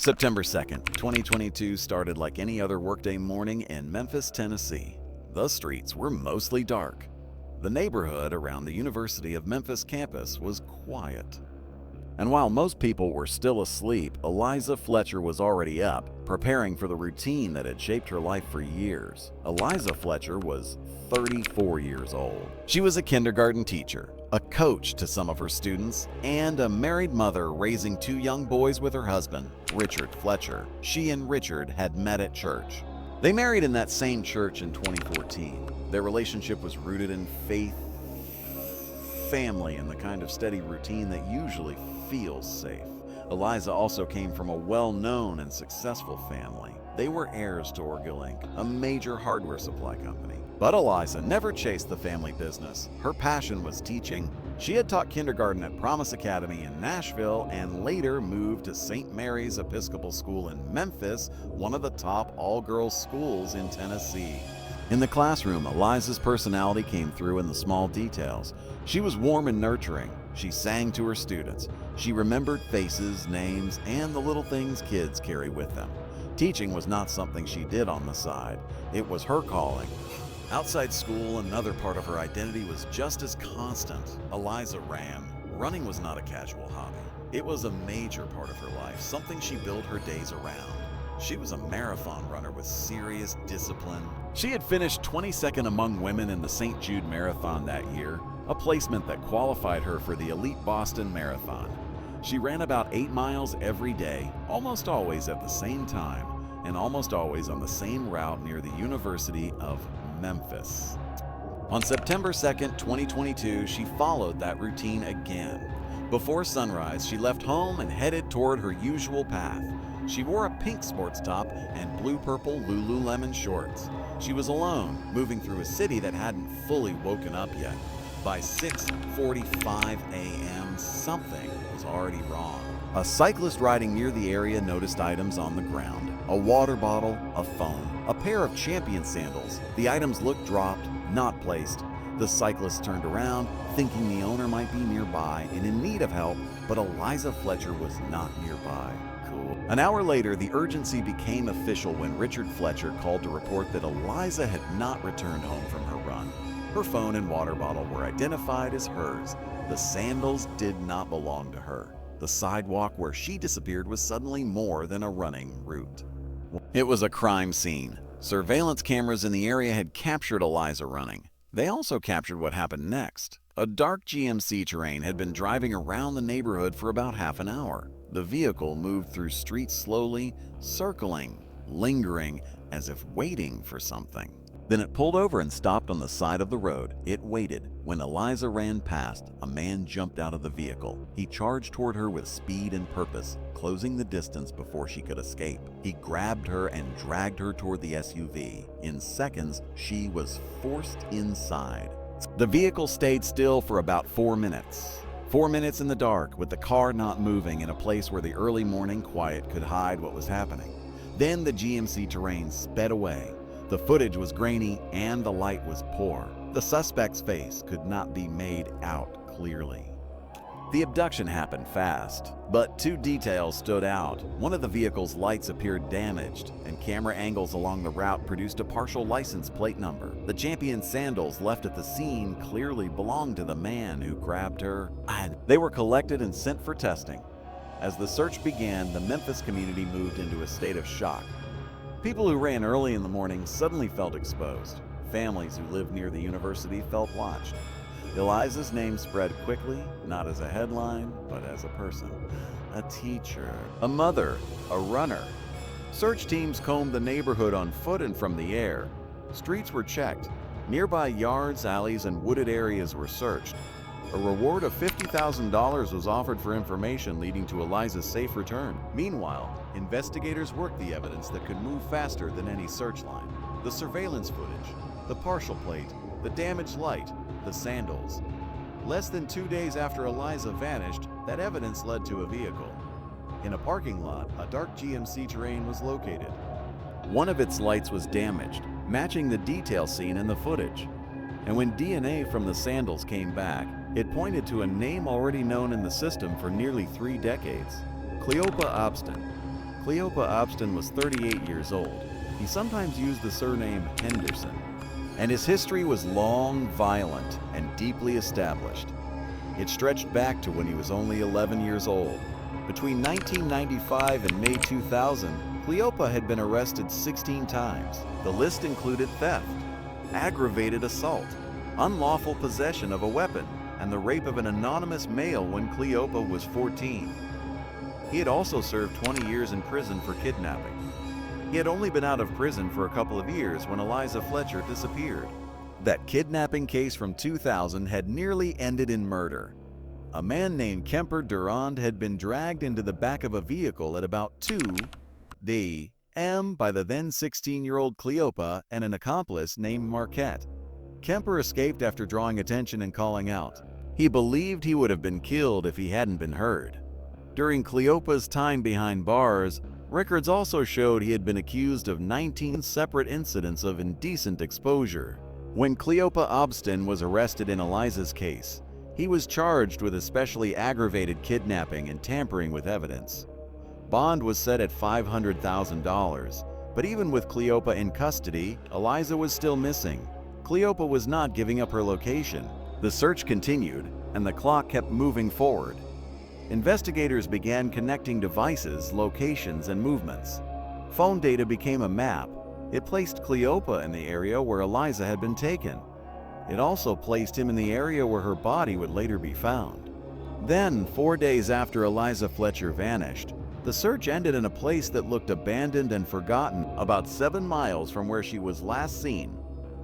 September 2nd, 2022 started like any other workday morning in Memphis, Tennessee. The streets were mostly dark. The neighborhood around the University of Memphis campus was quiet. And while most people were still asleep, Eliza Fletcher was already up, preparing for the routine that had shaped her life for years. Eliza Fletcher was 34 years old. She was a kindergarten teacher, a coach to some of her students, and a married mother raising two young boys with her husband, Richard Fletcher. She and Richard had met at church. They married in that same church in 2014. Their relationship was rooted in faith, family, and the kind of steady routine that usually feels safe. Eliza also came from a well-known and successful family. They were heirs to Orgill Inc., a major hardware supply company. But Eliza never chased the family business. Her passion was teaching. She had taught kindergarten at Promise Academy in Nashville and later moved to St. Mary's Episcopal School in Memphis, one of the top all-girls schools in Tennessee. In the classroom, Eliza's personality came through in the small details. She was warm and nurturing. She sang to her students. She remembered faces, names, and the little things kids carry with them. Teaching was not something she did on the side. It was her calling. Outside school, another part of her identity was just as constant. Eliza ran. Running was not a casual hobby. It was a major part of her life, something she built her days around. She was a marathon runner with serious discipline. She had finished 22nd among women in the St. Jude Marathon that year, a placement that qualified her for the elite Boston Marathon. She ran about 8 miles every day, almost always at the same time, and almost always on the same route near the University of Memphis. On September 2nd, 2022, she followed that routine again. Before sunrise, she left home and headed toward her usual path. She wore a pink sports top and blue-purple Lululemon shorts. She was alone, moving through a city that hadn't fully woken up yet. By 6:45 a.m., something was already wrong. A cyclist riding near the area noticed items on the ground. A water bottle, a phone, a pair of Champion sandals. The items looked dropped, not placed. The cyclist turned around, thinking the owner might be nearby and in need of help, but Eliza Fletcher was not nearby. Cool. An hour later, the urgency became official when Richard Fletcher called to report that Eliza had not returned home from her run. Her phone and water bottle were identified as hers. The sandals did not belong to her. The sidewalk where she disappeared was suddenly more than a running route. It was a crime scene. Surveillance cameras in the area had captured Eliza running. They also captured what happened next. A dark GMC Terrain had been driving around the neighborhood for about half an hour. The vehicle moved through streets slowly, circling, lingering, as if waiting for something. Then it pulled over and stopped on the side of the road. It waited. When Eliza ran past, a man jumped out of the vehicle. He charged toward her with speed and purpose, closing the distance before she could escape. He grabbed her and dragged her toward the SUV. In seconds, she was forced inside. The vehicle stayed still for about 4 minutes. 4 minutes in the dark, with the car not moving in a place where the early morning quiet could hide what was happening. Then the GMC Terrain sped away. The footage was grainy and the light was poor. The suspect's face could not be made out clearly. The abduction happened fast, but 2 details stood out. One of the vehicle's lights appeared damaged, and camera angles along the route produced a partial license plate number. The Champion sandals left at the scene clearly belonged to the man who grabbed her, and they were collected and sent for testing. As the search began, the Memphis community moved into a state of shock. People who ran early in the morning suddenly felt exposed. Families who lived near the university felt watched. Eliza's name spread quickly, not as a headline, but as a person. A teacher, a mother, a runner. Search teams combed the neighborhood on foot and from the air. Streets were checked. Nearby yards, alleys, and wooded areas were searched. A reward of $50,000 was offered for information leading to Eliza's safe return. Meanwhile, investigators worked the evidence that could move faster than any search line. The surveillance footage, the partial plate, the damaged light, the sandals. Less than 2 days after Eliza vanished, that evidence led to a vehicle. In a parking lot, a dark GMC Terrain was located. One of its lights was damaged, matching the detail seen in the footage. And when DNA from the sandals came back, it pointed to a name already known in the system for nearly 3 decades. Cleopa Obstin. Cleopa Obstin was 38 years old. He sometimes used the surname Henderson, and his history was long, violent, and deeply established. It stretched back to when he was only 11 years old. Between 1995 and May 2000, Cleopa had been arrested 16 times. The list included theft, aggravated assault, unlawful possession of a weapon, and the rape of an anonymous male when Cleopa was 14. He had also served 20 years in prison for kidnapping. He had only been out of prison for a couple of years when Eliza Fletcher disappeared. That kidnapping case from 2000 had nearly ended in murder. A man named Kemper Durand had been dragged into the back of a vehicle at about 2 a.m. by the then 16-year-old Cleopa and an accomplice named Marquette. Kemper escaped after drawing attention and calling out. He believed he would have been killed if he hadn't been heard. During Cleopa's time behind bars, records also showed he had been accused of 19 separate incidents of indecent exposure. When Cleopa Obstin was arrested in Eliza's case, he was charged with especially aggravated kidnapping and tampering with evidence. Bond was set at $500,000, but even with Cleopa in custody, Eliza was still missing. Cleopa was not giving up her location. The search continued, and the clock kept moving forward. Investigators began connecting devices, locations, and movements. Phone data became a map. It placed Cleopa in the area where Eliza had been taken. It also placed him in the area where her body would later be found. Then, 4 days after Eliza Fletcher vanished, the search ended in a place that looked abandoned and forgotten about 7 miles from where she was last seen,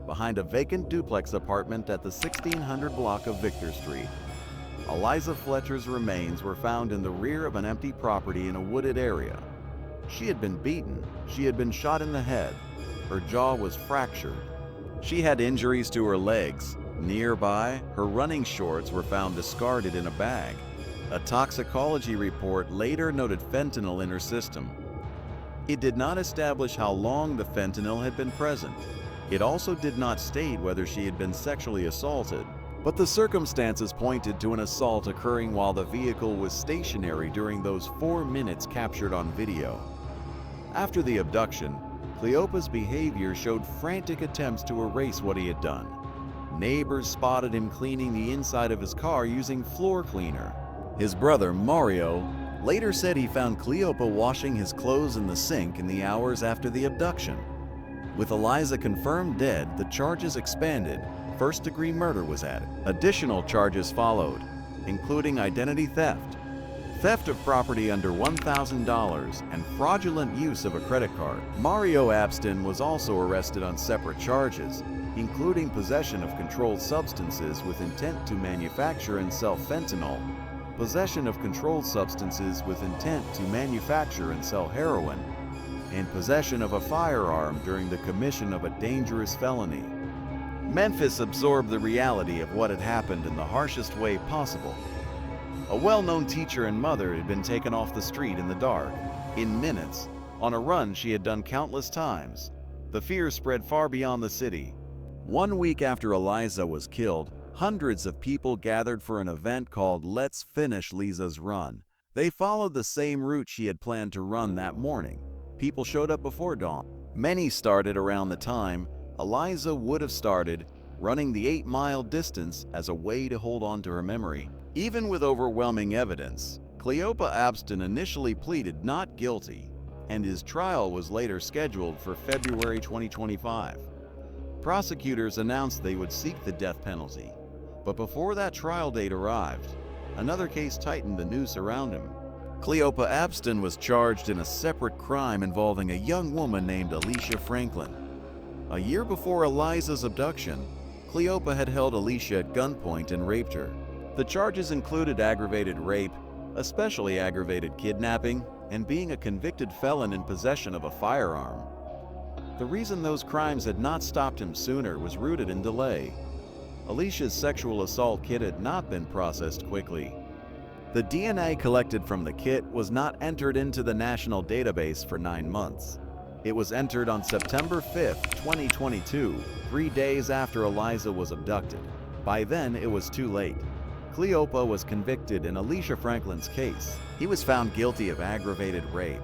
behind a vacant duplex apartment at the 1600 block of Victor Street. Eliza Fletcher's remains were found in the rear of an empty property in a wooded area. She had been beaten. She had been shot in the head. Her jaw was fractured. She had injuries to her legs. Nearby, her running shorts were found discarded in a bag. A toxicology report later noted fentanyl in her system. It did not establish how long the fentanyl had been present. It also did not state whether she had been sexually assaulted, but the circumstances pointed to an assault occurring while the vehicle was stationary during those 4 minutes captured on video. After the abduction, Cleopa's behavior showed frantic attempts to erase what he had done. Neighbors spotted him cleaning the inside of his car using floor cleaner. His brother, Mario, later said he found Cleopa washing his clothes in the sink in the hours after the abduction. With Eliza confirmed dead, the charges expanded. First-degree murder was added. Additional charges followed, including identity theft, theft of property under $1,000, and fraudulent use of a credit card. Mario Obstin was also arrested on separate charges, including possession of controlled substances with intent to manufacture and sell fentanyl, possession of controlled substances with intent to manufacture and sell heroin, and possession of a firearm during the commission of a dangerous felony. Memphis absorbed the reality of what had happened in the harshest way possible. A well-known teacher and mother had been taken off the street in the dark, in minutes, on a run she had done countless times. The fear spread far beyond the city. 1 week after Eliza was killed, hundreds of people gathered for an event called Let's Finish Liza's Run. They followed the same route she had planned to run that morning. People showed up before dawn. Many started around the time Eliza would have started, running the 8-mile distance as a way to hold on to her memory. Even with overwhelming evidence, Cleopa Obstin initially pleaded not guilty, and his trial was later scheduled for February 2025. Prosecutors announced they would seek the death penalty, but before that trial date arrived, another case tightened the noose around him. Cleopa Obstin was charged in a separate crime involving a young woman named Alicia Franklin. A year before Eliza's abduction, Cleopa had held Alicia at gunpoint and raped her. The charges included aggravated rape, especially aggravated kidnapping, and being a convicted felon in possession of a firearm. The reason those crimes had not stopped him sooner was rooted in delay. Alicia's sexual assault kit had not been processed quickly. The DNA collected from the kit was not entered into the national database for 9 months. It was entered on September 5, 2022, 3 days after Eliza was abducted. By then, it was too late. Cleopa was convicted in Alicia Franklin's case. He was found guilty of aggravated rape,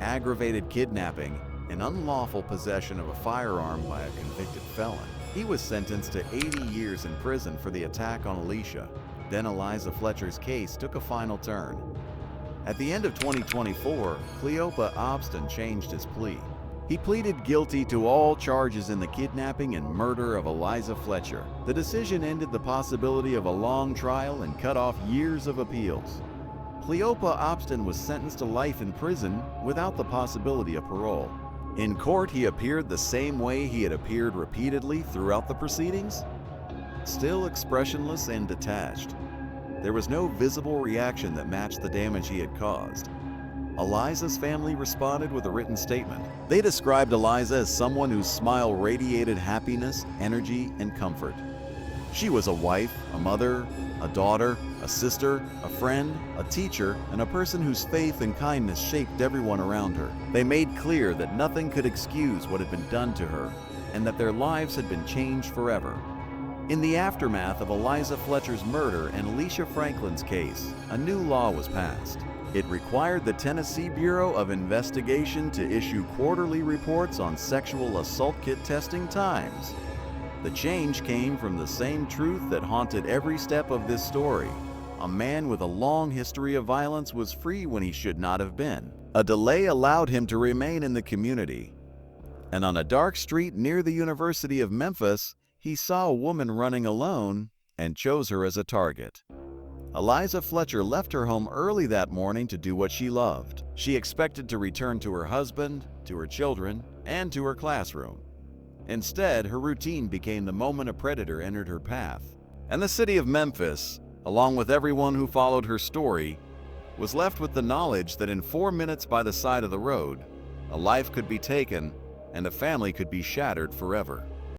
aggravated kidnapping, and unlawful possession of a firearm by a convicted felon. He was sentenced to 80 years in prison for the attack on Alicia. Then Eliza Fletcher's case took a final turn. At the end of 2024, Cleopa Obstin changed his plea. He pleaded guilty to all charges in the kidnapping and murder of Eliza Fletcher. The decision ended the possibility of a long trial and cut off years of appeals. Cleopa Obstin was sentenced to life in prison without the possibility of parole. In court, he appeared the same way he had appeared repeatedly throughout the proceedings, still expressionless and detached. There was no visible reaction that matched the damage he had caused. Eliza's family responded with a written statement. They described Eliza as someone whose smile radiated happiness, energy, and comfort. She was a wife, a mother, a daughter, a sister, a friend, a teacher, and a person whose faith and kindness shaped everyone around her. They made clear that nothing could excuse what had been done to her, and that their lives had been changed forever. In the aftermath of Eliza Fletcher's murder and Alicia Franklin's case, a new law was passed. It required the Tennessee Bureau of Investigation to issue quarterly reports on sexual assault kit testing times. The change came from the same truth that haunted every step of this story. A man with a long history of violence was free when he should not have been. A delay allowed him to remain in the community. And on a dark street near the University of Memphis, he saw a woman running alone and chose her as a target. Eliza Fletcher left her home early that morning to do what she loved. She expected to return to her husband, to her children, and to her classroom. Instead, her routine became the moment a predator entered her path. And the city of Memphis, along with everyone who followed her story, was left with the knowledge that in 4 minutes by the side of the road, a life could be taken and a family could be shattered forever.